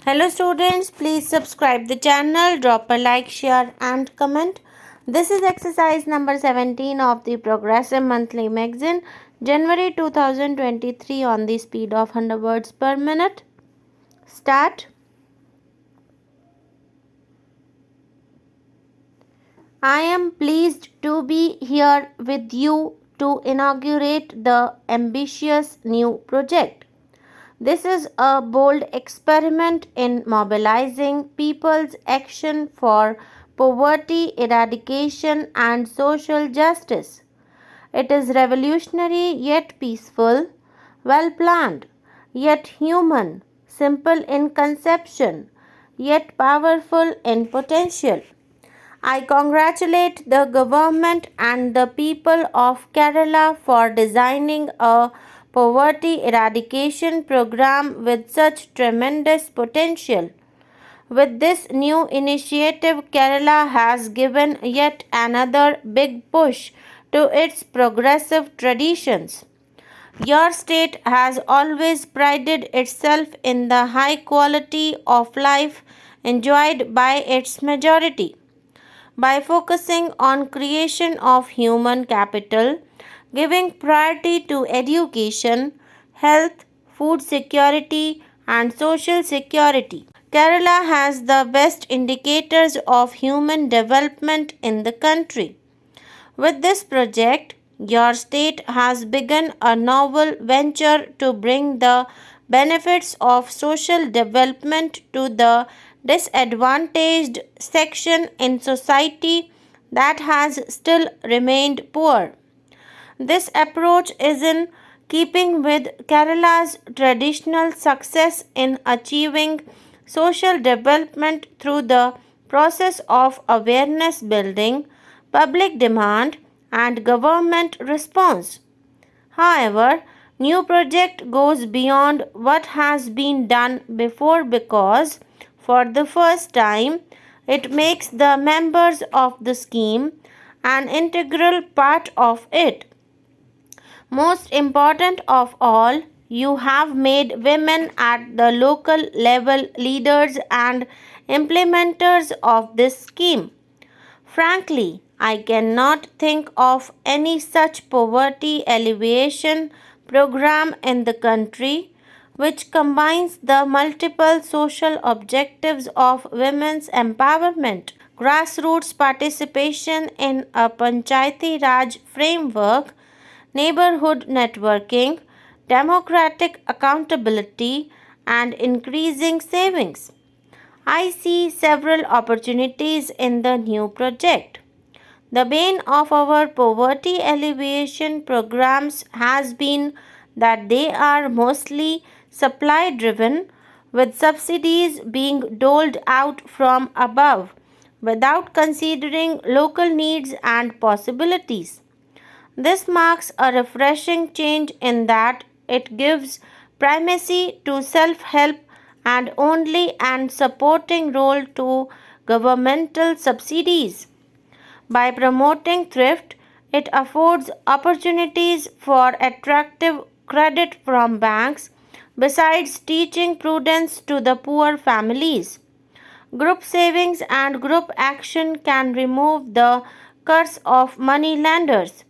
Hello students, please subscribe the channel, drop a like, share and comment. This is exercise number 17 of the Progressive Monthly Magazine, January 2023 on the speed of 100 words per minute. Start. I am pleased to be here with you to inaugurate the ambitious new project. This is a bold experiment in mobilizing people's action for poverty eradication and social justice. It is revolutionary yet peaceful, well planned, yet human, simple in conception, yet powerful in potential. I congratulate the government and the people of Kerala for designing a poverty eradication program with such tremendous potential. With this new initiative, Kerala has given yet another big push to its progressive traditions. Your state has always prided itself in the high quality of life enjoyed by its majority. By focusing on creation of human capital, giving priority to education, health, food security and social security, Kerala has the best indicators of human development in the country. With this project, your state has begun a novel venture to bring the benefits of social development to the disadvantaged section in society that has still remained poor. This approach is in keeping with Kerala's traditional success in achieving social development through the process of awareness building, public demand, and government response. However, new project goes beyond what has been done before because for the first time it makes the members of the scheme an integral part of it. Most important of all, you have made women at the local level leaders and implementers of this scheme. Frankly, I cannot think of any such poverty alleviation program in the country which combines the multiple social objectives of women's empowerment, grassroots participation in a Panchayati Raj framework, neighborhood networking, democratic accountability, and increasing savings. I see several opportunities in the new project. The bane of our poverty alleviation programs has been that they are mostly supply driven, with subsidies being doled out from above without considering local needs and possibilities. This marks a refreshing change in that it gives primacy to self help and only and supporting role to governmental subsidies. By promoting thrift, it affords opportunities for attractive credit from banks besides teaching prudence to the poor families. Group savings and group action can remove the curse of money lenders.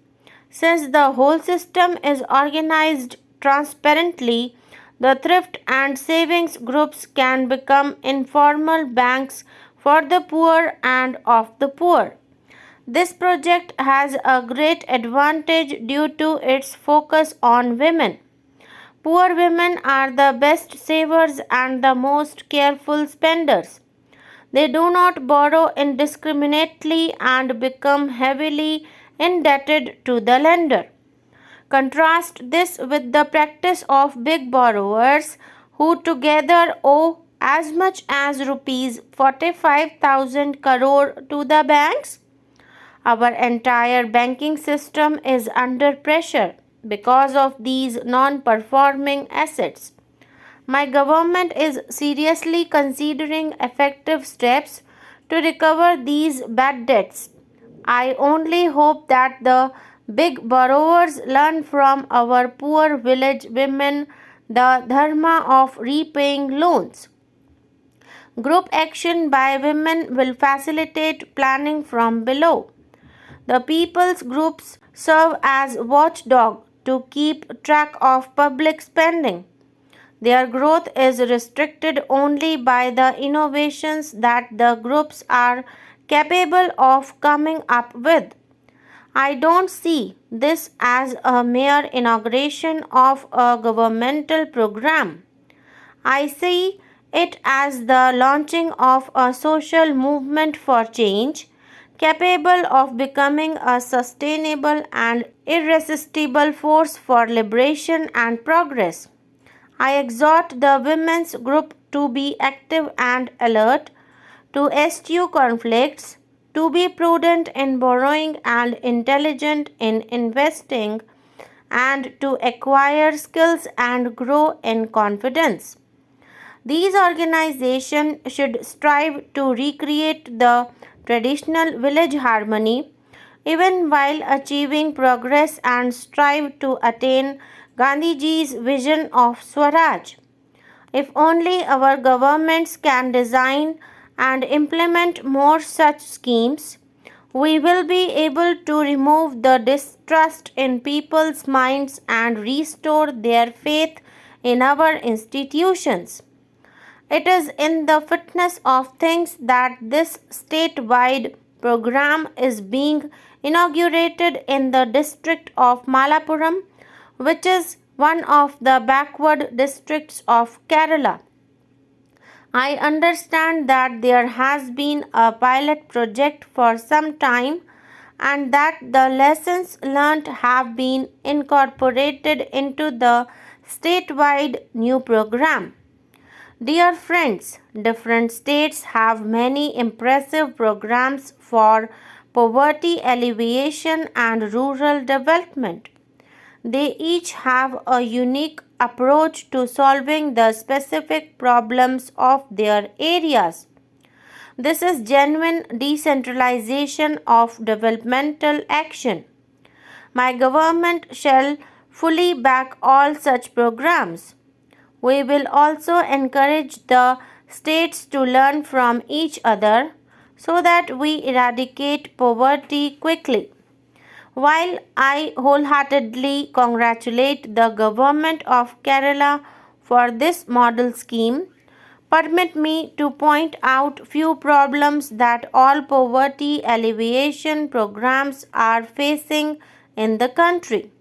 Since the whole system is organized transparently, the thrift and savings groups can become informal banks for the poor and of the poor. This project has a great advantage due to its focus on women. Poor women are the best savers and the most careful spenders. They do not borrow indiscriminately and become heavily indebted to the lender. Contrast this with the practice of big borrowers who together owe as much as rupees 45,000 crore to the banks. Our entire banking system is under pressure because of these non performing assets. My government is seriously considering effective steps to recover these bad debts. I only hope that the big borrowers learn from our poor village women the dharma of repaying loans. Group action by women will facilitate planning from below. The people's groups serve as watchdog to keep track of public spending. Their growth is restricted only by the innovations that the groups are capable of coming up with. I don't see this as a mere inauguration of a governmental program. I see it as the launching of a social movement for change, capable of becoming a sustainable and irresistible force for liberation and progress. I exhort the women's group to be active and alert, to eschew conflicts, to be prudent in borrowing and intelligent in investing, and to acquire skills and grow in confidence. These organizations should strive to recreate the traditional village harmony even while achieving progress and strive to attain Gandhiji's vision of Swaraj. If only our governments can design and implement more such schemes, we will be able to remove the distrust in people's minds and restore their faith in our institutions. It is in the fitness of things that this statewide program is being inaugurated in the district of Malappuram, which is one of the backward districts of Kerala. I understand that there has been a pilot project for some time and that the lessons learned have been incorporated into the statewide new program. Dear friends, different states have many impressive programs for poverty alleviation and rural development. They each have a unique approach to solving the specific problems of their areas. This is genuine decentralization of developmental action. My government shall fully back all such programs. We will also encourage the states to learn from each other so that we eradicate poverty quickly. While I wholeheartedly congratulate the government of Kerala for this model scheme, permit me to point out few problems that all poverty alleviation programs are facing in the country.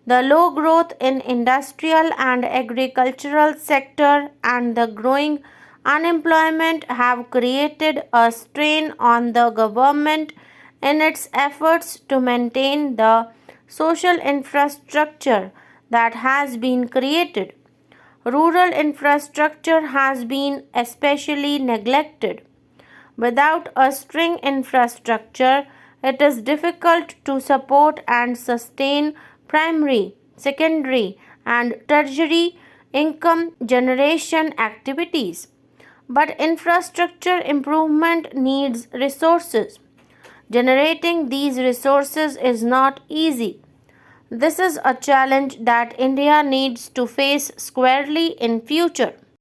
The low growth in industrial and agricultural sector and the growing unemployment have created a strain on the government in its efforts to maintain the social infrastructure that has been created. Rural infrastructure has been especially neglected. Without a strong infrastructure, it is difficult to support and sustain primary, secondary, and tertiary income generation activities. But infrastructure improvement needs resources. Generating these resources is not easy. This is a challenge that India needs to face squarely in future.